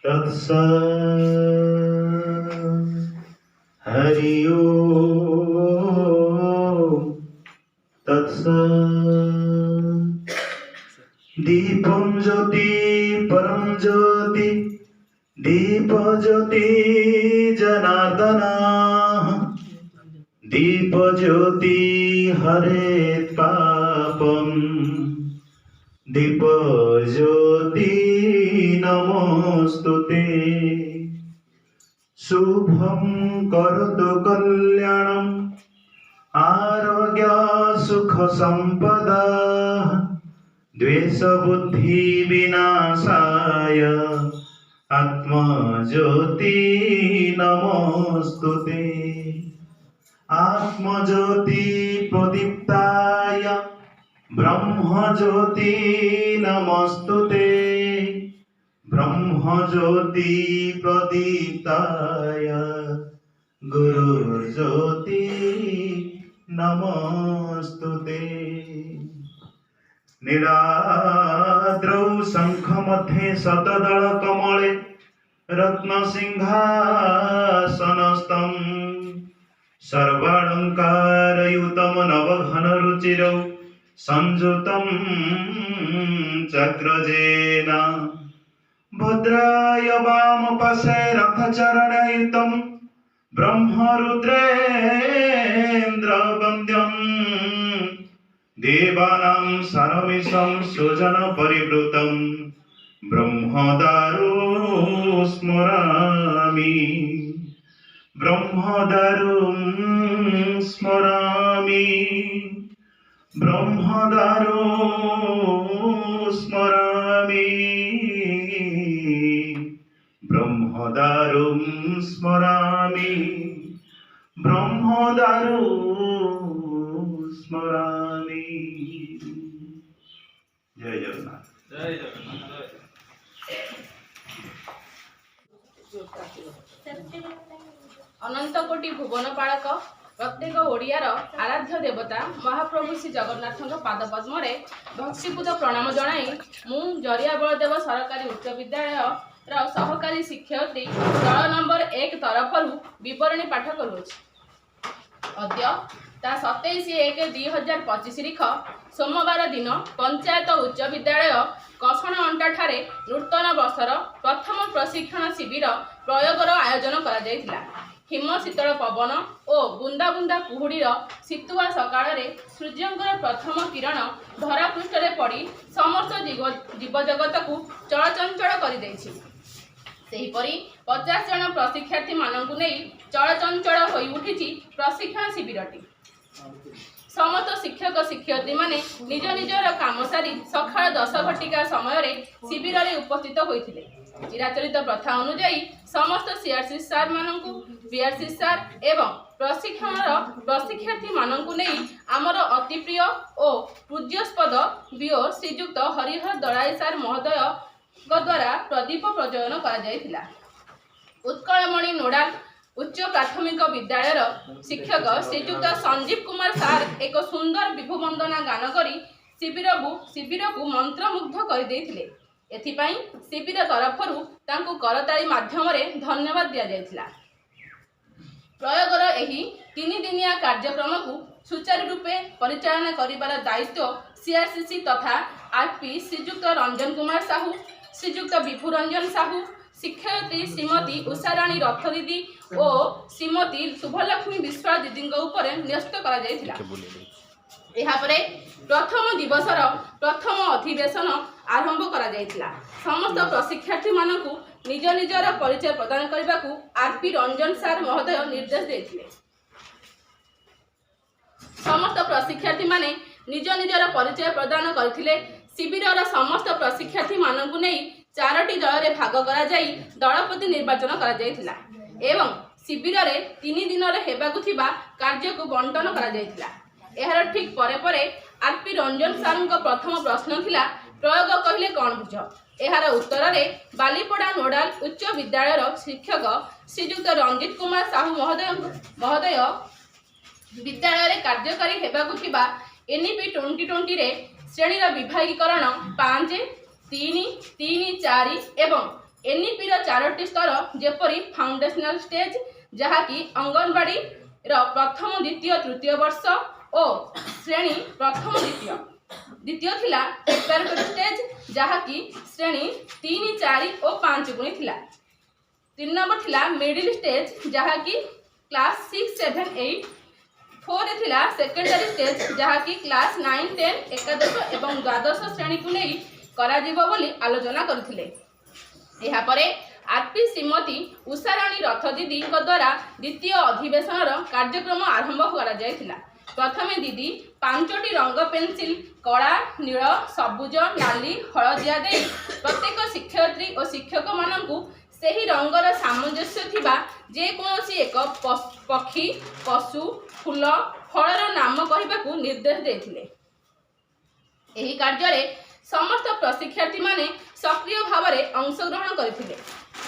तत्सत् हरि ओम तत्सत्। दीपं ज्योति परम ज्योति दीप ज्योति जनार्दन दीप ज्योति हरेत् पापम् दीप ज्योति नमोस्तुते। शुभं करोतु कल्याणं आरोग्य सुख संपदा द्वेष बुद्धि विनाशाय आत्मज्योति नमोस्तुते। आत्मज्योति प्रदीप्ताय ब्रह्मज्योति नमोस्तुते। ब्रह्मज्योति प्रदीप्ताय गुरुज्योति नमोस्तुते। नीलाद्रौ शंखमध्ये शतदल कमले रत्नसिंहासनस्थं सर्वालंकारयुतं नवघनरुचिरौ संयुतं चक्रजेन भद्राय वामपार्श्वे रथचरणयुतं ब्रह्मरुद्रेन्द्रवन्द्यं देवानां सर्वेषां सुजन परिवृतं ब्रह्मदारो स्मरामि ब्रह्मदारुं स्मरामि ब्रह्मदारो स्मरामि ब्रह्मदारुं स्मरामि ब्रह्मदारो स्मरामि। जय जगन्नाथ। जय जगन्नाथ। अनंत कोटि भुवन पालक प्रत्येक ओडियार आराध्य देवता महाप्रभु श्री जगन्नाथ पाद पद्म भक्तिपूत प्रणाम जणाई मु जरिया बलदेव सरकारी उच्च विद्यालय सहकारी शिक्षयित्री दल नंबर 1 तरफरु विवरणी पाठ करुछि। अद्य ता 27/1/2025 तारीख सोमवार दिन पंचायत उच्च विद्यालय कसण अंटा ठारे नूतन वर्षर प्रथम प्रशिक्षण शिविर प्रयोगर आयोजन करा जायतिला। हिम शीतल पवन और बुंदा बुंदा कुहुड़ीर शीतुआ सकाळ सूर्यंकर प्रथम किरण धरापृष्ठ पड़ी समस्त जीवजगत को चलचंचल कर सेहीपरि 50 जन प्रशिक्षार्थी मानकु नहीं चलचंचल होई उठिछि प्रशिक्षण शिविरटी। समस्त शिक्षक शिक्षयित्री माने निज निजर काम सारी सकाळ 10 घटिका समय शिविर में उपस्थित होइथिले। चिराचरित प्रथा अनुଯାयी समस्त सीआरसी सार मानकु बीआरसी सार एवं प्रशिक्षण प्रशिक्षार्थी मानकु नहीं आमर अति प्रिय और पूज्यस्पद बीओ श्रीजुक्त हरिहर दलाई सार महोदय द्वारा प्रदीप प्रज्वलन करा जायतिला। उत्कलमणि नोडाल उच्च प्राथमिक विद्यालय शिक्षक श्रीजुक्त संजीव कुमार सार एक सुंदर विभु वंदना गान करी शिविर को मंत्रमुग्ध कर देथिले। एथिपाई शिविर तरफरु तांकु करताली माध्यम धन्यवाद दिया जायतिला। प्रयोगर एही 3 दिनिया कार्यक्रम को सुचारू रूपे परिचालन करिबार दायित्व सीआरसीसी तथा आरपी श्रीजुक्त रंजन कुमार साहू श्रीजुक्त विभु रंजन साहू शिक्षयित्री श्रीमती उषाराणी रथ दीदी और श्रीमती शुभलक्ष्मी विश्वास दीदी न्यस्त करा जायतिला। एहापरे प्रथम दिवसर प्रथम अधिवेशन आरंभ करा जायतिला। समस्त प्रशिक्षार्थी मानकु निज निजर परिचय प्रदान करने को आरपी रंजन सार महोदय निर्देश देथिले। समस्त प्रशिक्षार्थी माने निज निजर परिचय प्रदान करथिले। शिविरर समस्त प्रशिक्षार्थी मानकु नहीं 4टी दल रे भाग करा जाई दलपति निर्वाचन करा जायतिला एवं शिविर रे 3 दिन रे हेबाकु थिबा कार्य को बंटन करा जायतिला। एहार ठीक परे परे आरपी रंजन सारଙ୍କ प्रथम प्रश्न थिला प्रयोग कहले कौन बुझ। एहार उत्तर रे बालीपड़ा नोडाल उच्च विद्यालय शिक्षक श्रीजुक्त रंजित कुमार साहू महोदय विद्यालय रे कार्यकारी हेबाकु थिबा एनईपी 2020 रे श्रेणी विभागीकरण 5, 3, 3, 4 एवं एनईपी ର 4ଟି ସ୍ତର ଯେପରି ଫାଉଣ୍ଡେସନାଲ ଷ୍ଟେଜ ଯାହାକି ଅଙ୍ଗନବାଡି ର ପ୍ରଥମ ଦ୍ୱିତୀୟ ତୃତୀୟ ବର୍ଷ ଓ ଶ୍ରେଣୀ ପ୍ରଥମ ଦ୍ୱିତୀୟ ଥିଲା ପ୍ରିପାରେଟୋରୀ ଷ୍ଟେଜ ଯାହାକି ଶ୍ରେଣୀ 3 4 ଓ 5 ଗୁଣି ଥିଲା। 3 ନମ୍ବର ଥିଲା ମିଡିଲ ଷ୍ଟେଜ ଯାହାକି କ୍ଲାସ 6 7 8। 4 ରେ ଥିଲା ସେକେଣ୍ଡାରୀ ଷ୍ଟେଜ ଯାହାକି କ୍ଲାସ 9 10 ଏକାଦଶ ଏବଂ ଦ୍ୱାଦଶ ଶ୍ରେଣୀକୁ ନେଇ କରାଯିବ ବୋଲି ଆଲୋଚନା କରିଥିଲେ। ଏହାପରେ ଆରପି ଶ୍ରୀମତୀ ଉଷାରାଣୀ ରଥ ଦିଦିଙ୍କ ଦ୍ୱାରା ଦ୍ୱିତୀୟ ଅଧିବେଶନର କାର୍ଯ୍ୟକ୍ରମ ଆରମ୍ଭ କରାଯାଇଥିଲା। ପ୍ରଥମେ ଦିଦି 5ଟି ରଙ୍ଗ ପେନସିଲ କଳା ନୀଳ ସବୁଜ ନାଲି ହଳଦିଆ ଦେଇ ପ୍ରତ୍ୟେକ ଶିକ୍ଷୟିତ୍ରୀ ଓ ଶିକ୍ଷକମାନଙ୍କୁ ସେହି ରଙ୍ଗର ସାମଞ୍ଜସ୍ୟ ଥିବା ଯେକୌଣସି ଏକ ପକ୍ଷୀ ପଶୁ ଫୁଲ ଫଳର ନାମ କହିବାକୁ ନିର୍ଦ୍ଦେଶ ଦେଇଥିଲେ। ଏହି କାର୍ଯ୍ୟରେ ସମସ୍ତ ପ୍ରଶିକ୍ଷାର୍ଥୀମାନେ ସକ୍ରିୟ ଭାବରେ ଅଂଶଗ୍ରହଣ କରିଥିଲେ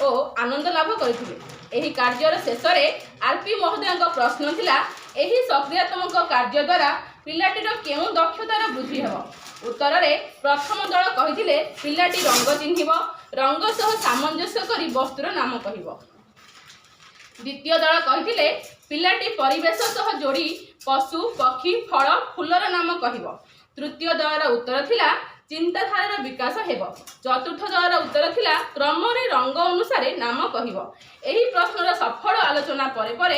ଓ ଆନନ୍ଦ ଲାଭ କରିଥିଲେ। ଏହି କାର୍ଯ୍ୟର ଶେଷରେ ଆରପି ମହୋଦୟଙ୍କ ପ୍ରଶ୍ନ ଥିଲା ଏହି ସକ୍ରିୟାତ୍ମକ କାର୍ଯ୍ୟ ଦ୍ୱାରା ପିଲାଟିର କେଉଁ ଦକ୍ଷତାର ବୃଦ୍ଧି ହେବ? ଉତ୍ତରରେ ପ୍ରଥମ ଦଳ କହିଥିଲେ ପିଲାଟି ରଙ୍ଗ ଚିହ୍ନିବ, ରଙ୍ଗ ସହ ସାମଞ୍ଜସ୍ୟ କରି ବସ୍ତୁର ନାମ କହିବ। ଦ୍ୱିତୀୟ ଦଳ କହିଥିଲେ ପିଲାଟି ପରିବେଶ ସହ ଯୋଡ଼ି ପଶୁ ପକ୍ଷୀ ଫଳ ଫୁଲର ନାମ କହିବ। ତୃତୀୟ ଦଳର ଉତ୍ତର ଥିଲା ଚିନ୍ତାଧାରାର ବିକାଶ ହେବ। ଚତୁର୍ଥ ଦଳର ଉତ୍ତର ଥିଲା କ୍ରମରେ ରଙ୍ଗ ଅନୁସାରେ ନାମ କହିବ। ଏହି ପ୍ରଶ୍ନର ସଫଳ ଆଲୋଚନା ପରେ ପରେ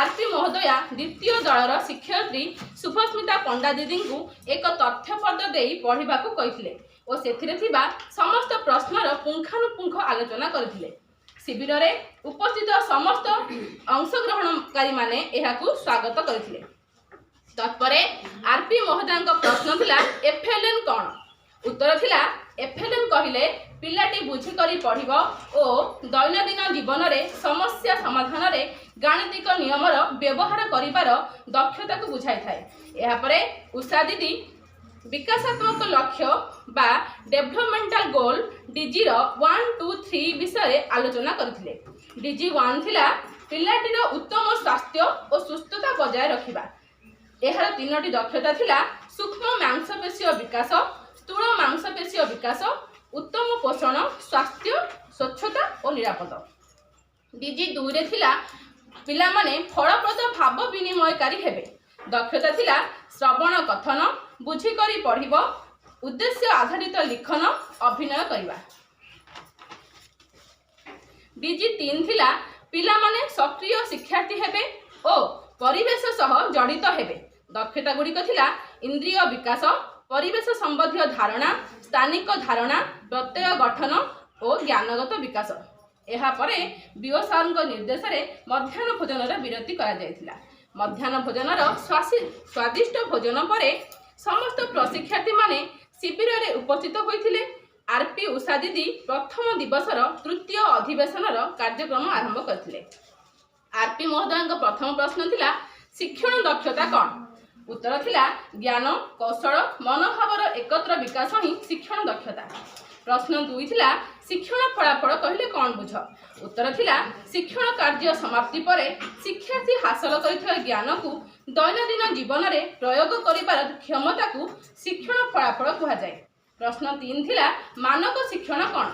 ଆରପି ମହୋଦୟା ଦ୍ୱିତୀୟ ଦଳର ଶିକ୍ଷୟିତ୍ରୀ ଶୁଭସ୍ମିତା ପଣ୍ଡା ଦିଦିଙ୍କୁ ଏକ ତଥ୍ୟପତ୍ର ଦେଇ ପଢ଼ିବାକୁ କହିଥିଲେ ଓ ସେଥିରେ ଥିବା ସମସ୍ତ ପ୍ରଶ୍ନର ପୁଙ୍ଖାନୁପୁଙ୍ଖ ଆଲୋଚନା କରିଥିଲେ। ଶିବିରରେ ଉପସ୍ଥିତ ସମସ୍ତ ଅଂଶଗ୍ରହଣକାରୀମାନେ ଏହାକୁ ସ୍ୱାଗତ କରିଥିଲେ। ତତ୍ପରେ ଆରପି ମହୋଦୟଙ୍କ ପ୍ରଶ୍ନ ଥିଲା ଏଫଏଲଏନ୍ କ'ଣ? ଉତ୍ତର ଥିଲା ଏଫଏଲଏନ୍ କହିଲେ ପିଲାଟି ବୁଝିକରି ପଢ଼ିବ ଓ ଦୈନନ୍ଦିନ ଜୀବନରେ ସମସ୍ୟା ସମାଧାନରେ ଗାଣିତିକ ନିୟମର ବ୍ୟବହାର କରିବାର ଦକ୍ଷତାକୁ ବୁଝାଇଥାଏ। ଏହାପରେ ଉଷା ଦିଦି ବିକାଶାତ୍ମକ ଲକ୍ଷ୍ୟ ବା ଡେଭଲପମେଣ୍ଟାଲ ଗୋଲ ଡିଜିର 1 2 3 ବିଷୟରେ ଆଲୋଚନା କରିଥିଲେ। ଡିଜି 1 ଥିଲା ପିଲାଟିର ଉତ୍ତମ ସ୍ୱାସ୍ଥ୍ୟ ଓ ସୁସ୍ଥତା ବଜାୟ ରଖିବା। ଏହାର 3ଟି ଦକ୍ଷତା ଥିଲା ସୂକ୍ଷ୍ମ ମାଂସପେଶୀୟ ବିକାଶ, ସ୍ଥୂଳ ମାଂସପେଶୀୟ ବିକାଶ, ଉତ୍ତମ ପୋଷଣ, ସ୍ୱାସ୍ଥ୍ୟ, ସ୍ୱଚ୍ଛତା ଓ ନିରାପଦ। ଡିଜି 2 ରେ ଥିଲା ପିଲାମାନେ ଫଳପ୍ରଦ ଭାବ ବିନିମୟକାରୀ ହେବେ। ଦକ୍ଷତା ଥିଲା ଶ୍ରବଣ କଥନ, ବୁଝିକରି ପଢ଼ିବ, ଉଦ୍ଦେଶ୍ୟ ଆଧାରିତ ଲିଖନ, ଅଭିନୟ କରିବା। ଡିଜି 3 ଥିଲା ପିଲାମାନେ ସକ୍ରିୟ ଶିକ୍ଷାର୍ଥୀ ହେବେ ଓ ପରିବେଶ ସହ ଜଡ଼ିତ ହେବେ। ଦକ୍ଷତା ଗୁଡ଼ିକ ଥିଲା ଇନ୍ଦ୍ରିୟ ବିକାଶ, ପରିବେଶ ସମ୍ବନ୍ଧୀୟ ଧାରଣା, ସ୍ଥାନିକ ଧାରଣା, ପ୍ରତ୍ୟୟ ଗଠନ ଓ ଜ୍ଞାନଗତ ବିକାଶ। ଏହାପରେ ବିଓ ସାର୍ଙ୍କ ନିର୍ଦ୍ଦେଶରେ ମଧ୍ୟାହ୍ନ ଭୋଜନର ବିରତି କରାଯାଇଥିଲା। ମଧ୍ୟାହ୍ନ ଭୋଜନର ସ୍ୱାଦିଷ୍ଟ ଭୋଜନ ପରେ ସମସ୍ତ ପ୍ରଶିକ୍ଷାର୍ଥୀମାନେ ଶିବିରରେ ଉପସ୍ଥିତ ହୋଇଥିଲେ। ଆରପି ଉଷା ଦିଦି ପ୍ରଥମ ଦିବସର ତୃତୀୟ ଅଧିବେଶନର କାର୍ଯ୍ୟକ୍ରମ ଆରମ୍ଭ କରିଥିଲେ। ଆରପି ମହୋଦୟଙ୍କ ପ୍ରଥମ ପ୍ରଶ୍ନ ଥିଲା ଶିକ୍ଷଣ ଦକ୍ଷତା କ'ଣ? ଉତ୍ତର ଥିଲା ଜ୍ଞାନ କୌଶଳ ମନୋଭାବର ଏକତ୍ର ବିକାଶ ହିଁ ଶିକ୍ଷଣ ଦକ୍ଷତା। ପ୍ରଶ୍ନ 2 ଥିଲା ଶିକ୍ଷଣ ଫଳାଫଳ କହିଲେ କ'ଣ ବୁଝ? ଉତ୍ତର ଥିଲା ଶିକ୍ଷଣ କାର୍ଯ୍ୟ ସମାପ୍ତି ପରେ ଶିକ୍ଷାର୍ଥୀ ହାସଲ କରିଥିବା ଜ୍ଞାନକୁ ଦୈନନ୍ଦିନ ଜୀବନରେ ପ୍ରୟୋଗ କରିବାର କ୍ଷମତାକୁ ଶିକ୍ଷଣ ଫଳାଫଳ କୁହାଯାଏ। ପ୍ରଶ୍ନ 3 ଥିଲା ମାନକ ଶିକ୍ଷଣ କ'ଣ?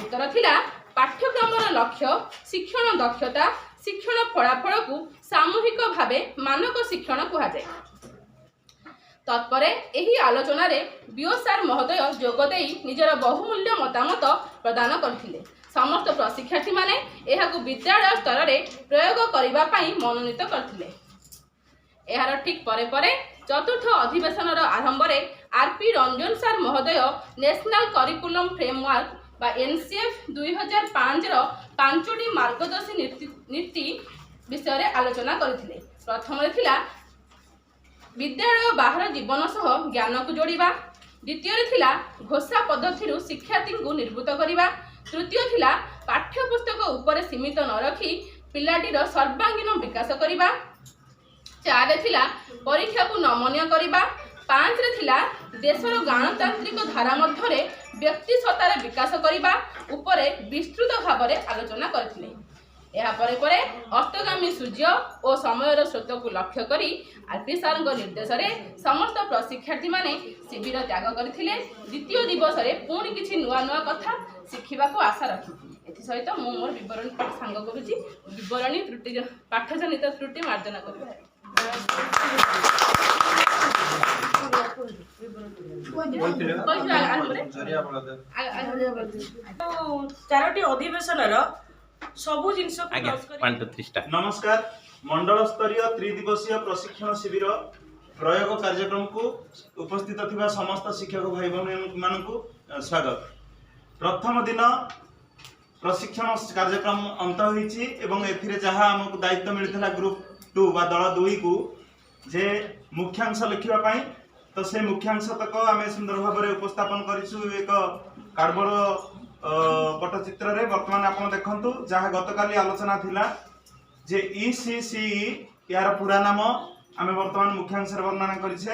ଉତ୍ତର ଥିଲା ପାଠ୍ୟକ୍ରମର ଲକ୍ଷ୍ୟ, ଶିକ୍ଷଣ ଦକ୍ଷତା, ଶିକ୍ଷଣ ଫଳାଫଳକୁ ସାମୂହିକ ଭାବେ ମାନକ ଶିକ୍ଷଣ କୁହାଯାଏ। ତତ୍ପରେ ଏହି ଆଲୋଚନାରେ ବିଓ ସାର୍ ମହୋଦୟ ଯୋଗଦେଇ ନିଜର ବହୁମୂଲ୍ୟ ମତାମତ ପ୍ରଦାନ କରିଥିଲେ। ସମସ୍ତ ପ୍ରଶିକ୍ଷାର୍ଥୀମାନେ ଏହାକୁ ବିଦ୍ୟାଳୟ ସ୍ତରରେ ପ୍ରୟୋଗ କରିବା ପାଇଁ ମନୋନୀତ କରିଥିଲେ। ଏହାର ଠିକ୍ ପରେ ପରେ ଚତୁର୍ଥ ଅଧିବେଶନର ଆରମ୍ଭରେ ଆରପି ରଞ୍ଜନ ସାର୍ ମହୋଦୟ ନ୍ୟାସନାଲ କରିକୁଲମ୍ ଫ୍ରେମୱାର୍କ ବା NCF 2005ର 5ଟି ମାର୍ଗଦର୍ଶୀ ନୀତି ବିଷୟରେ ଆଲୋଚନା କରିଥିଲେ। ପ୍ରଥମରେ ଥିଲା ବିଦ୍ୟାଳୟ ବାହାର ଜୀବନ ସହ ଜ୍ଞାନକୁ ଯୋଡ଼ିବା। ଦ୍ୱିତୀୟରେ ଥିଲା ଘୋଷା ପଦ୍ଧତିରୁ ଶିକ୍ଷାର୍ଥୀଙ୍କୁ ନିବୃତ୍ତ କରିବା। ତୃତୀୟ ଥିଲା ପାଠ୍ୟପୁସ୍ତକ ଉପରେ ସୀମିତ ନ ରଖି ପିଲାଟିର ସର୍ବାଙ୍ଗୀନ ବିକାଶ କରିବା। 4ରେ ଥିଲା ପରୀକ୍ଷାକୁ ନମନୀୟ କରିବା। 5ରେ ଥିଲା ଦେଶର ଗଣତାନ୍ତ୍ରିକ ଧାରା ମଧ୍ୟରେ ବ୍ୟକ୍ତି ସତ୍ତାର ବିକାଶ କରିବା ଉପରେ ବିସ୍ତୃତ ଭାବରେ ଆଲୋଚନା କରିଥିଲେ। ଏହାପରେ ପରେ ଅସ୍ତଗାମୀ ସୂର୍ଯ୍ୟ ଓ ସମୟର ସ୍ରୋତକୁ ଲକ୍ଷ୍ୟ କରି ଆରପି ସାର୍ଙ୍କ ନିର୍ଦ୍ଦେଶରେ ସମସ୍ତ ପ୍ରଶିକ୍ଷାର୍ଥୀମାନେ ଶିବିର ତ୍ୟାଗ କରିଥିଲେ। ଦ୍ୱିତୀୟ ଦିବସରେ ପୁଣି କିଛି ନୂଆ ନୂଆ କଥା ଶିଖିବାକୁ ଆଶା ରଖିଥିଲେ। एसत मु मोर बरणी सांग करुच्ची बरणी त्रुटि पाठजनित त्रुटि मार्जना कर चारोटी अधिवेशन सबु जिनस नमस्कार मंडल स्तरीय त्रिदिवसीय प्रशिक्षण शिविर प्रयोग कार्यक्रम को उपस्थित थिबा समस्त शिक्षक भाई बहन मानकु स्वागत। प्रथम दिन प्रशिक्षण कार्यक्रम अंत होईची एवं एथिरे जहा हमकु दायित्व मिलिथला ग्रुप 2 बा दल 2 को जे मुख्यांश लिखिबा पई तो से मुख्यांश तक आम सुंदर भाव में उपस्थापन करिछु एक कार्डबोर्ड पट्टचित्र रे। वर्तमान आपण देखंतु जहा गतकाली आलोचना थिला जे ECCE यार पूरा नाम आम वर्तमान मुख्यांश वर्णना करिछे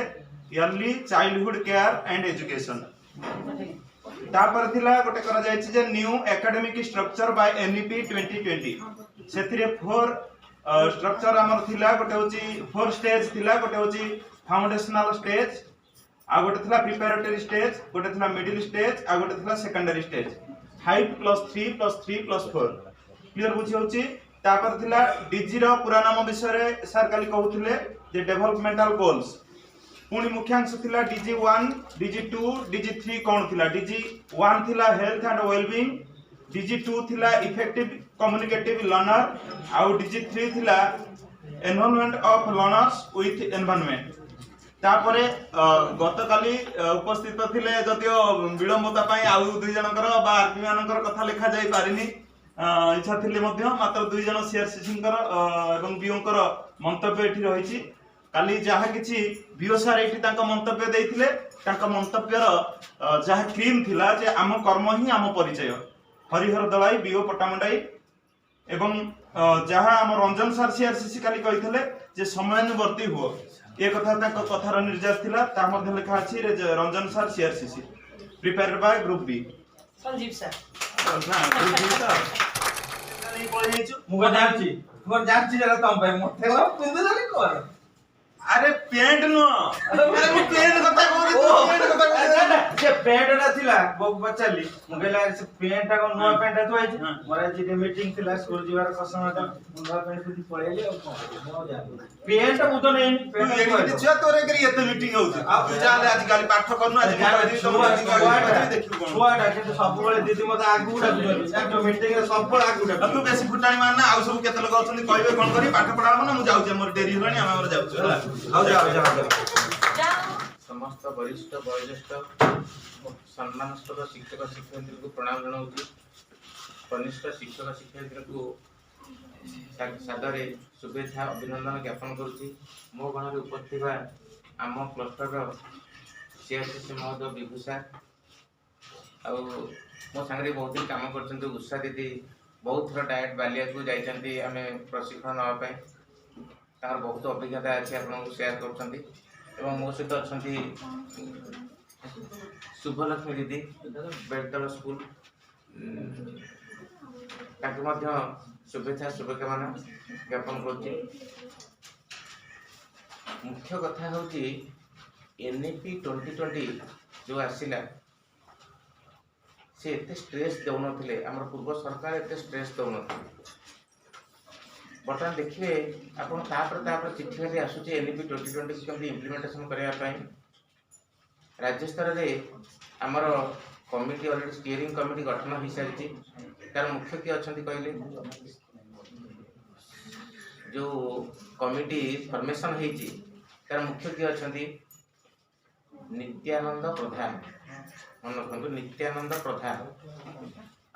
early childhood care and education. तापर थिला गोटे करा जायछि जे new academic structure by NEP 2020 सेथिरे 4 स्ट्रक्चर हमर थिला गोटे होची 4 स्टेज थिला गोटे होची फाउंडेशनल स्टेज आ गोटे थिला प्रिपरेटरी स्टेज गोटे थिला मिडिल स्टेज आ गोटे थिला सेकेंडरी स्टेज 5+3+3+4 क्लियर बुझी होची। तापर थिला डीजी रो पूरा नाम विषय रे सर काली कहउथिले जे डेवलपमेंटल गोल्स पुणी मुख्यांश थिला DG1 DG2 DG3 कोन थिला DG1 थिला हेल्थ एंड वेलबीइंग DG2 थिला इफेक्टिव कम्युनिकेटिव लर्नर आ DG3 थिला environment of learners with environment. तापरे गतकाली उपस्थित थिले जदियो विलंबता पई आउ दुई जनकर बा आरपी मानकर कथा लिखा जाई पारिनी इच्छा थिले मध्य मात्र दुई जन सीआरसीसींकर एवं बीओंकर मंतव्य एठी रहिछि। काली जहा किछि बीओ सार एठी तांका मंतव्य देइथिले तांका मंतव्यर जहा क्रीम थिला जे आम कर्म ही आम परिचय हरिहर दलाई बीओ पटामुंडाई एवं जहा आम रंजन सार सीआरसीसी काली कहिथिले जे समयानुवर्ती हुओ ये कथा तांका कथार निर्देश थिला ता मध्ये लिखा अछि Ranjan sir CRCC prepared by group B Sanjeev sir ना ग्रुप बी तो नहीं पढ़े छु मुगो जानची जरा तम पे मथे लो पिंदे जानी कर अरे पेंट नो अरे मु पेंट कथा कहू तू पेंट कथा कहू से पेंट ना थिला बो बचाली मुगेला से पेंट को नुवा पेंट तो आइछ मोरा जी मीटिंग थिला स्कूल जीवार कसमटा नुवा पेंट खुदी पळेली और कोन मो जान पेंट मु तो नहीं पेंट एडी छ तोरे करी एते मीटिंग होउ आ बुझाले आज काली पाठ करनु आज कहबी तो देखिबो कोन छुआटा के सब बळे दीदी मते आगु डाकुनी जो मीटिंग रे सब बळे आगु डाकुनी तू बेसी फुटाणी मारना आ सब केते लोग अछंती कहबे कोन करी पाठ पढाबो ना मु जाउ जे मोर देरी होलानी हम हमर जाउ होला आओ जाओ समस्त वरिष्ठ वयोज्येष्ठ सम्मानस्पद शिक्षक शिक्षयित्री को प्रणाम जनाऊँ। कनिष्ठ शिक्षक शिक्षयित्री को सादरे शुभेच्छा अभिनंदन ज्ञापन करुच्ची। मो गणर उपस्थित आम क्लस्टर सीआरसीसी महोदय विभूषा आउ मो सांगे बहुत दिन कम कर उषा दीदी बहुत थर डायरेक्ट बालिया को जाइए आम प्रशिक्षण नापी तार बहुत अभिज्ञता अच्छी आपको सेयार कर मो सहित अच्छा शुभलक्ष्मी दीदी बेलतल स्कूल शुभेच्छा शुभकामना ज्ञापन कर। मुख्य कथा हूँ NEP 2020 जो आसला से एत स्ट्रेस दौन आम पूर्व सरकार एत स्ट्रेस दौन बर्तमान देखिए आप चिठी खाली आसूँ NEP 2020 केमती इम्प्लीमेंटेशन करने राज्य स्तर में आमर कमिटी अलरेडी स्टीयरिंग कमिटी गठन हो सारी तार मुख्य किए अच्छा कहले जो कमिटी फॉर्मेशन होती तार मुख्य किए अच्छा नित्यानंद प्रधान मन रखु नित्यानंद प्रधान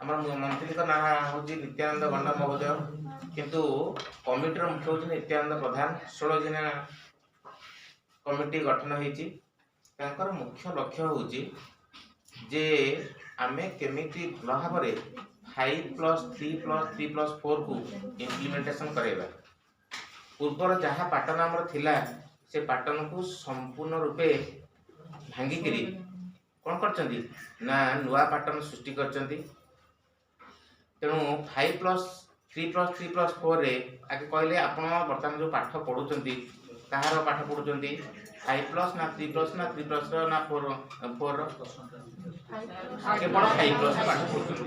आम मंत्री का ना हूँ नित्यानंद गंडा महोदय किंतु कमिटर मुख्य हूँ नित्यानंद प्रधान 16 दिन कमिटी गठन होती मुख्य लक्ष्य हूँ जे आमे केमिति भल भाव 5+3+3+4 को इम्प्लीमेंटेशन करेगा। पूर्वर जहाँ पैटर्न आमर थिला से पैटर्न को संपूर्ण रूपे भांगिकी कौन कर नुआ पैटर्न सृष्टि कर तेणु 5+3+3+4 रे आगे कहले आप बर्तमान जो पाठ पढ़ुं कहार पाठ पढ़ुंट 5+ ना 3+ ना 3+ ना 4 केवल 5+ पाठ पढ़ुंट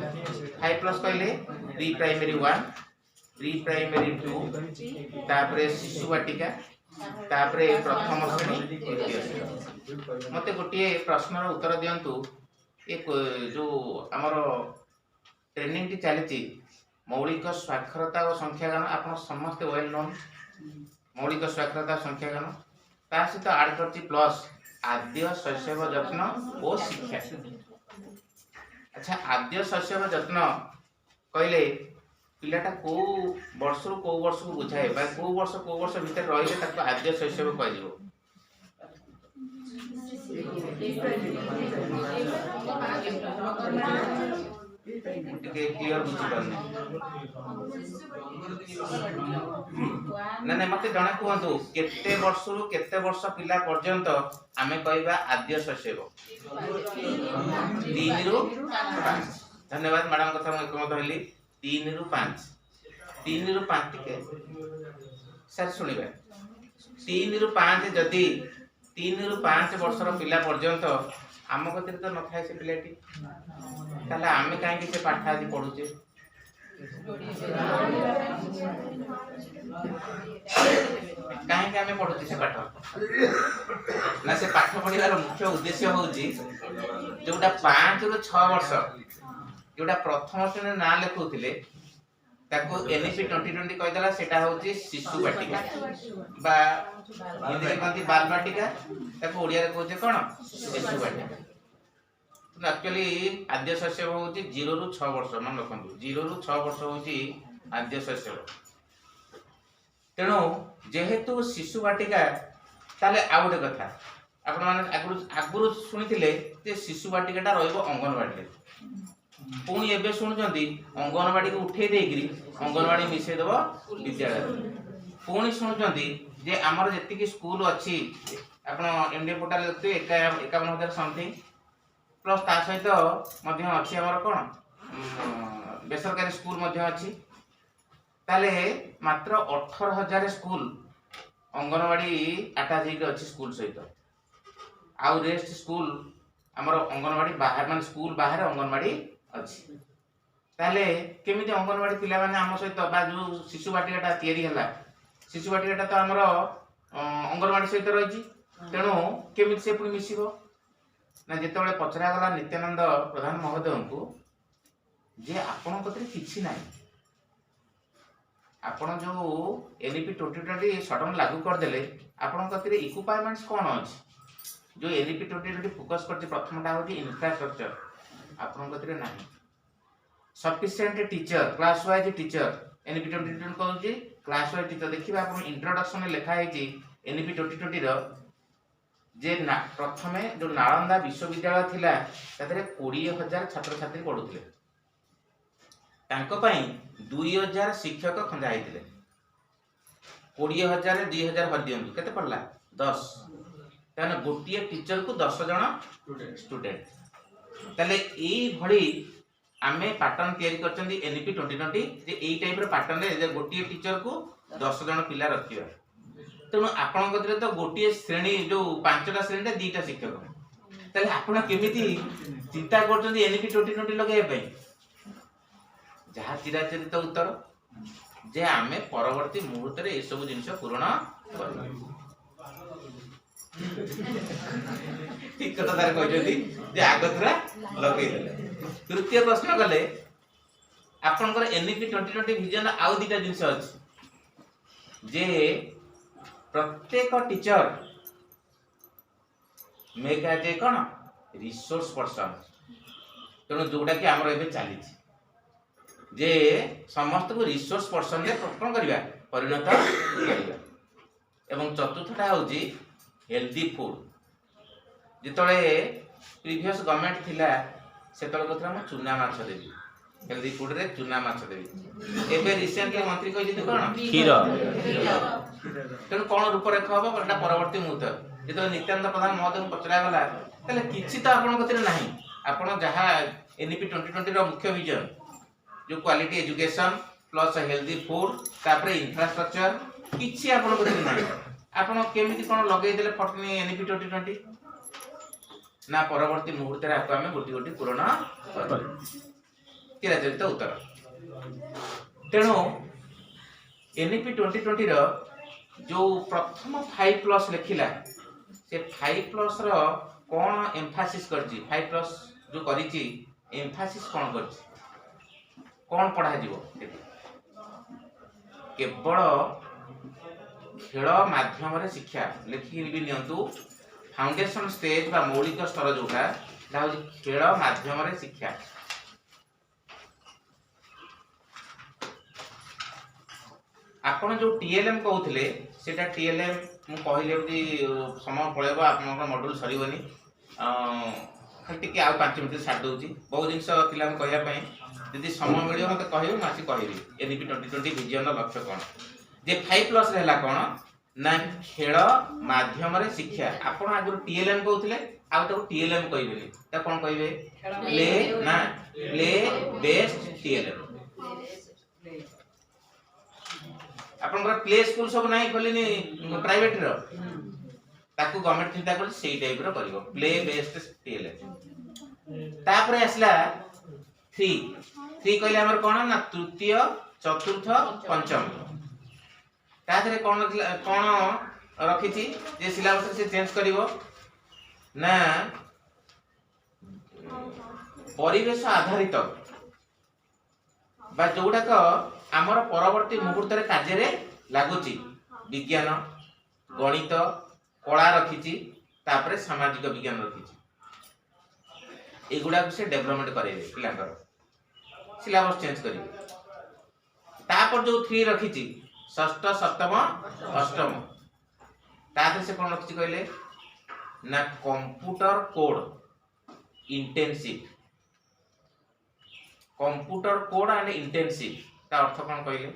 5+ कहले प्री प्राइमरी 1 प्री प्राइमरी 2 तापरे शिशु वाटिका तापरे प्रथम श्रेणी द्वितीय श्रेणी। मते गोटे प्रश्नर उत्तर दियंतु एक जो आमर ट्रेनिंग टी चली मौलिक साक्षरता और संख्यागान आप समस्त वेल नोन मौलिक साक्षरता संख्यागान ता सहित आड करछि प्लस आद्य शैशव जत्न और शिक्षा। अच्छा आद्य शैशव जत्न कहले पिलाटा को वर्ष रु को वर्ष को बुझाए बा को वर्ष भीतर रहिले ताको आद्य शैशव कह दिबो। क्लियर बुझी पारने ना मते जणे कहंतु केते वर्ष रु केते वर्ष पिला पर्यंत आमे कहबा आद्य शैशव 3 रु 5। धन्यवाद मैडम कथा मैं एकमत हली 3 रु 5 3 रु 5 टिके सर सुनिबा 3 रु 5 जदी 3 रु 5 वर्षर पिला पर्यंत आम कतिर तो न थाए से पिलाटी ताले आमे काहे से पाठ आदि पढुचे काहे आमे पढुचे से पाठ ना से पाठ पढिबार मुख्य उद्देश्य होउची जोटा 5 रु 6 वर्ष जोटा प्रथम श्रेणी ना लेखुथिले ताको एनईपी 2020 कहि दला सेटा होउची शिशु वाटिका बा हिंदी रे कहती बाल वाटिका ताको ओडिया रे कहते कोन शिशु वाटिका। एक्चुअली आद्य शैशव होउची 0 रु 6 वर्ष मन रखंतु 0 रु 6 वर्ष होउची आद्य शैशव। तेणु जेहेतु शिशु वाटिका ताले आ गोटे कथा आपण माने आगुरु सुनिथिले जे शिशु वाटिकाटा रहइबो अंगनवाड़ी पुणी एबे सुनुचंती अंगनवाड़ी को उठे देगिरी अंगनवाड़ी मिसे देबो विद्यालय पुणी सुनुचंती जे हमर जेतिकी स्कूल अछि आपण इंडिया पोर्टल देखते 51,000 समथिंग प्लस ता सहित मध्य अछि हमर कोन बेसरकारी स्कूल मध्य अछि ताले मात्र 18,000 स्कूल अंगनवाड़ी अटैच हेक अछि स्कूल सहित आउ रेस्ट स्कूल हमर अंगनवाड़ी बाहर मान स्कूल बाहर अंगनवाड़ी अछि ताले केमिति अंगनवाड़ी पिला माने हम सहित बा जो शिशु वाटिकाटा तयारी हला शिशु वाटिकाटा तो हमर अंगनवाड़ी सहित रहिछि तेणु केमिति से पुनी मिसिबो ना जेतेबेले पचरा गला नित्यानंद प्रधान महोदय को जे आपण कतरे किछि नाही आपण जो एनईपी 2020 सडन लागू कर देले आपण कतरे इक्विपमेंट्स कोन अछि जो एनईपी 2020 फोकस करछि प्रथमटा होछि इंफ्रास्ट्रक्चर आपण कतरे नाही sufficient teacher class wise teacher NEP 2020 कहछि क्लास वाइज टीचर देखिबा आपण इंट्रोडक्शन लिखा हैछि एनईपी 2020 रो जे ना प्रथमे जो नालंदा विश्वविद्यालय थिला तादरे 20,000 छात्र छात्री पढुथिले तांको पई 2,000 शिक्षक खंजा आइथिले 20,000 2,000 हदियंतु केते पड़ला 10 ताने गोटिए टीचर को 10 जण स्टूडेंट ताले एई भली आमे पैटर्न तयारी करचंदी एनईपी 2020 जे एई टाइप रो पैटर्न रे जे गोटिए टीचर को 10 जण पिला रखिबा तेणु आपण कतरे तो गोटिए श्रेणी जो 5टा श्रेणी रे 2टा शिक्षक ताले आपण केमिति चिंता करचंदी एनईपी 2020 लगाय पई जहा चिराचरित उत्तर जे आमे परवर्ती मुहूर्त रे ए सब जिंस पूर्ण करबा ठीक कथा तार कहजती जे आगतरा लगै देले। तृतीय प्रश्न गले आपनकर एनईपी 2020 विजन आउ 2टा जिंस अछि जे प्रत्येक टीचर मेगा जे कोन रिसोर्स पर्सन तेणु जोटा कि आमर एबे चली जे समस्त को रिसोर्स पर्सन रे कोन करिवा परिणत करिवा। एवं चतुर्थटा होजी हेल्दी फूड जितले प्रीवियस गवर्नमेंट थिला सेतल कथरा हम चुना माछ देबी हेल्दी फूड रे चुना माछ देबी एबे रिसेंटली मंत्री कहि दिते कोन खीर तेणु कौन रूपरेख हम एटा परवर्ती मुहूर्त जो नित्यानंद प्रधान महोदय पचरा गला ताले किछि तो आपण कतिर नाही आपण जहा एनईपी 2020 रो मुख्य विजन जो quality education plus healthy food तापरे इंफ्रास्ट्रक्चर किछि आपण कतिर नाही आपण केमिति कोन लगे देले फटनी एनपी 2020 ना परवर्ती मुहूर्त रे आपको हमें गोटी गोटी पूर्ण कर चिराचरित उत्तर। तेणु एनपी 2020 रो जो प्रथम 5+ लिखिला से 5+ रो कोन एम्फासिस करछि 5+ जो करिछि एम्फासिस कोन करछि कोन पढ़ा जीवो केवल खेल माध्यम रे शिक्षा लिखि भी नियंतु फाउंडेशन स्टेज बा मौलिक स्तर जोटा खेल माध्यम रे शिक्षा। आपण जो टीएलएम कहउथिले सेटा टीएलएम मु कहिले कि समय पळेबो आपनकर मॉड्यूल सरीबनी खाली कि आ 5 मिनिट छाड़ दउची बहुत जिंस पिला हम कहया पई यदि समय मिलियो मते कहियो मासी कहिबी एनपी 2020 विजन लक्ष्य कोन जे 5+ रहला कोन ना खेल माध्यम रे शिक्षा। आपण आगु टीएलएम कहउथिले आ तो टीएलएम कहिबेनी त कोन कहिबे प्ले ना प्ले बेस्ड टीएलएम। आपनकर प्ले स्कूल सब नाही खोलिनी प्राइवेट रो ताकू गवर्नमेंट चिंता कर सेही टाइप रो करिवो प्ले बेस्ड टीएलएम। तापरे आसला 3 कहले हमर कोन ना तृतीय चतुर्थ पंचम ताथरे कोन कोन रखिछि जे सिलेबस से चेंज करिवो ना परिवेश आधारित बा जोडा को हमर परवर्ती मुहूर्त रे कार्य रे लागुची विज्ञान गणित कला रखिछि तापरे सामाजिक विज्ञान रखिछि एगुडा से डेवलपमेंट करेबे पिलांकर सिलेबस चेंज करिवे। तापर जो 3 रखिछि षष्ठ सप्तम अष्टम ताते से कोन रखिछि कहले ना computer code intensive computer code and intensive ता अर्थ कोन कहले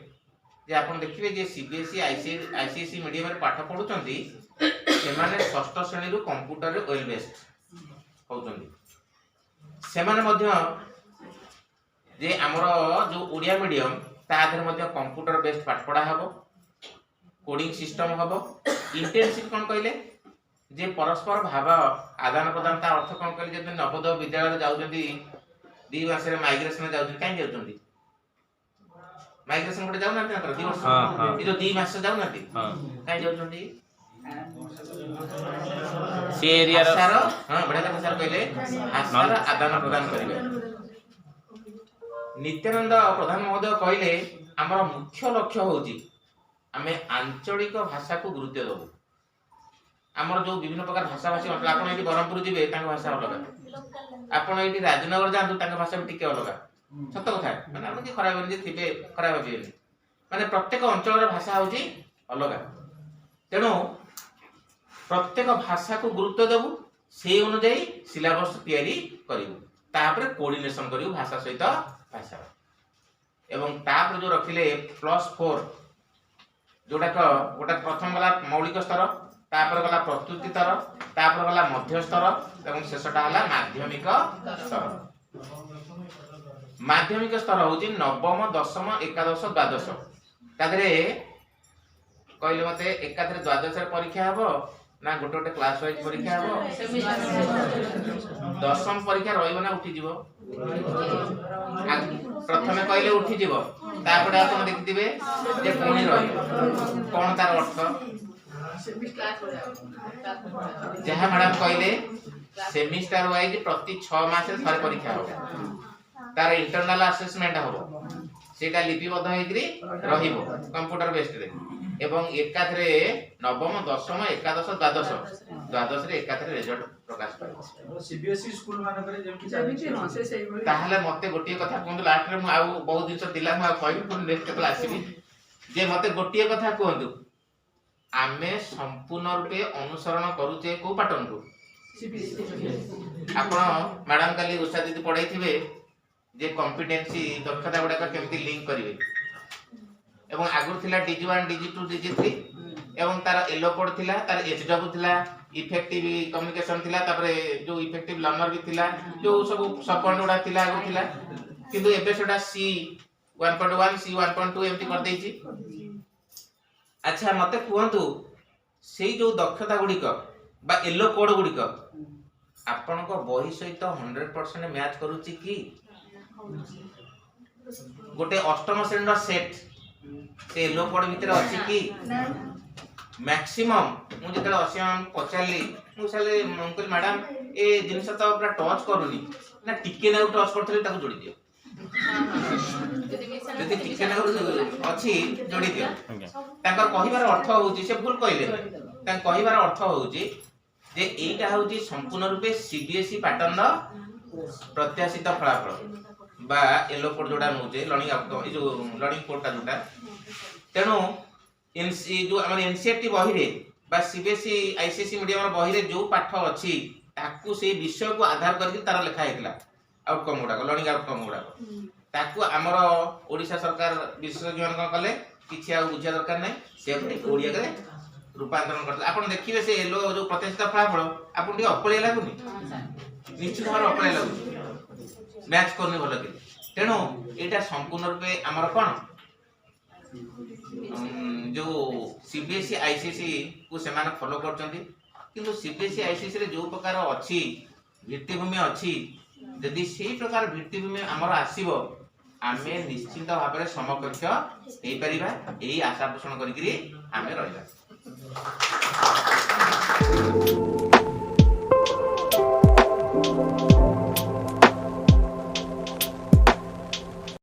जे आपण देखिबे जे सीबीएसई आईसीएसई मीडियम रे पाठ पढुचंती से माने षष्ठ श्रेणी रो कंप्यूटर रे वेल बेस्ड होउचंती से माने मध्य जे हमरो जो ओडिया मीडियम ता आधर मध्य कंप्यूटर बेस्ड पाठ पढा हबो कोडिंग सिस्टम हबो। इंटेंसिव कोन कहले जे परस्पर भाव आदान प्रदान ता अर्थ कोन कहले जे नवोदय विद्यालय जाउचंती 2 मास रे माइग्रेशन जाउचंती काई जाउचंती माइग्रेशन कोटे जाउ नाते ना 2 वर्ष ये जो 2 मास जाउ नाते काई जाउचंती सी एरिया रो हां बडा का सर कहले आसार आदान प्रदान करिवे। नित्यानंद प्रधान महोदय कहले हमर मुख्य लक्ष्य होची आमे आंचलिक भाषा को गुरुत्व देबो। हमर जो विभिन्न प्रकार भाषा भाषी मतलब आपण एटी बरहमपुर जिवे तांग भाषा अलग आपण एटी राजनगर जांतु तांग भाषा भी टिके अलग सत्य कथा माने हम कि खराब जे थिबे खराब बिएनी माने प्रत्येक अंचल रो भाषा होची अलग तेणु प्रत्येक भाषा को गुरुत्व देबो से अनुसार सिलेबस तैयारी करिवो तापर कोऑर्डिनेशन करिवो भाषा सहित भाषा एवं तापर जो रखिले +4 जोटा को गोटा प्रथम वाला मौलिक स्तर तापर वाला प्रस्तुति स्तर तापर वाला मध्य स्तर एवं शेषटा हला माध्यमिक स्तर। माध्यमिक स्तर होची नवम दशम एकादश द्वादश तादरे कहले मते एकादरे द्वादश रे परीक्षा हबो ना गोटे गोटे क्लास वाइज परीक्षा हबो दशम परीक्षा रहिबो ना उठी जीवो प्रथमे कहले उठी जीवो तापडे आपण देखिथिबे जे कोणी रहिबो कोन तार अर्थ जहा मैडम कहले सेमिस्टर वाइज प्रति 6 मास रे थरे परीक्षा हो तार इंटरनल असेसमेंट हो सेटा लिपिबद्ध हेकरी रहिबो कंप्यूटर बेस्ड रे एवं एकाथरे नवम दशम एकादश द्वादश द्वादश रे एकाथरे रिजल्ट प्रकाश पाइबो सीबीएसई स्कूल माने करे जेमि ताहले मते गोटिए कथा कोन लास्ट रे मु आ बहुत दिन दिला मु कहबी पुन नेक्स्ट क्लास आसीबी जे मते गोटिए कथा कोहंतु आमे संपूर्ण रूपे अनुसरण करूचे को पैटर्न को आपण मैडम काली उषा दीदी पढाई थिबे जे कॉम्पिटेंसी दक्षता गुडा का केमती लिंक करिवे एवं आगुर थिला DG1 DG2 DG3 एवं तार येलो कोड थिला तार HW थिला इफेक्टिव कम्युनिकेशन थिला तापरे जो इफेक्टिव लर्नर भी थिला जो सब सब पॉइंट गुडा थिला आगुर थिला किंतु एबे सेटा C 1.1 C 1.2 एमती कर देछि। अच्छा मते कहंतु ସେଇ ଯୋଉ ଦକ୍ଷତା ଗୁଡ଼ିକ ବା ୟେଲୋ କୋଡ୍ ଗୁଡ଼ିକ ଆପଣଙ୍କ ବହି ସହିତ 100% ମ୍ୟାଚ୍ କରୁଛି କି? ଗୋଟେ ଅଷ୍ଟମ ଶ୍ରେଣୀର ସେଟ୍ ସେ ୟେଲୋ କୋଡ୍ ଭିତରେ ଅଛି କି? ମ୍ୟାକ୍ସିମମ୍ ମୁଁ ଯେତେବେଳେ ଅସୀମ ପଚାରିଲି ମୁଁ କହିଲି ମ୍ୟାଡାମ ଏ ଜିନିଷ ତ ପୁରା ଟଚ୍ କରୁନି ନା ଟିକେ ନାକୁ ଟଚ୍ କରୁଥିଲେ ତାକୁ ଯୋଡ଼ି ଦିଅ ଯଦି ଟିକେ ନାକୁ ଅଛି ଯୋଡ଼ି ଦିଅ। ତାଙ୍କର କହିବାର ଅର୍ଥ ହଉଛି ସେ ଭୁଲ କହିଲେ ତାଙ୍କ କହିବାର ଅର୍ଥ ହଉଛି ଯେ ଏଇଟା ହଉଛି ସମ୍ପୂର୍ଣ୍ଣ ରୂପେ CBSE ପ୍ୟାଟର୍ନ ପ୍ରତ୍ୟାଶିତ ଫଳାଫଳ বা ୟେଲୋ କୋଡ୍ ଯୋଉଟା ନଉଛେ ଲର୍ଣ୍ଣିଂ ଆଉଟକମ୍ ଏ ଯୋଉ ଲର୍ଣ୍ଣିଂ କୋଡ୍ଟା ଯୋଉଟା ତେଣୁ ଯୋଉ ଆମର NCERT ବହିରେ বা CBSE ICSE ମିଡିୟମ ବହିରେ ଯୋଉ ପାଠ ଅଛି ତାକୁ ସେଇ ବିଷୟକୁ ଆଧାର କରିକି ତାର ଲେଖା ହେଇଥିଲା ଆଉଟକମ୍ ଗୁଡାକ ଲର୍ଣ୍ଣିଂ ଆଉଟକମ୍ ଗୁଡାକ ତାକୁ ଆମର ଓଡ଼ିଶା ସରକାର ବିଶେଷଜ୍ଞ କଣ କଲେ କିଛି ଆଉ ବୁଝିବା ଦରକାର ନାହିଁ ସେ ଓଡ଼ିଆରେ ରୂପାନ୍ତରଣ କରିଥିଲେ। ଆପଣ ଦେଖିବେ ସେ ୟେଲୋ ଯୋଉ ପ୍ରତ୍ୟାଶିତ ଫଳାଫଳ ଆପଣ ଟିକେ ଅକଳିଆ ଲାଗୁନି ନିଶ୍ଚିତ ଭାବରେ ଅକଳିଆ ଲାଗୁଛି ମ୍ୟାଚ୍ କରୁନି ଭଲ କି ତେଣୁ ଏଇଟା ସମ୍ପୂର୍ଣ୍ଣ ରୂପେ ଆମର କଣ ଯୋଉ CBSE ICSE କୁ ସେମାନେ ଫଲୋ କରୁଛନ୍ତି କିନ୍ତୁ CBSE ICSE ରେ ଯୋଉ ପ୍ରକାର ଅଛି ଭିତ୍ତିଭୂମି ଅଛି ଯଦି ସେଇ ପ୍ରକାର ଭିତ୍ତିଭୂମି ଆମର ଆସିବ ଆମେ ନିଶ୍ଚିତ ଭାବରେ ସମକକ୍ଷ ହେଇପାରିବା ଏଇ ଆଶା ପୋଷଣ କରିକିରି ଆମେ ରହିବା।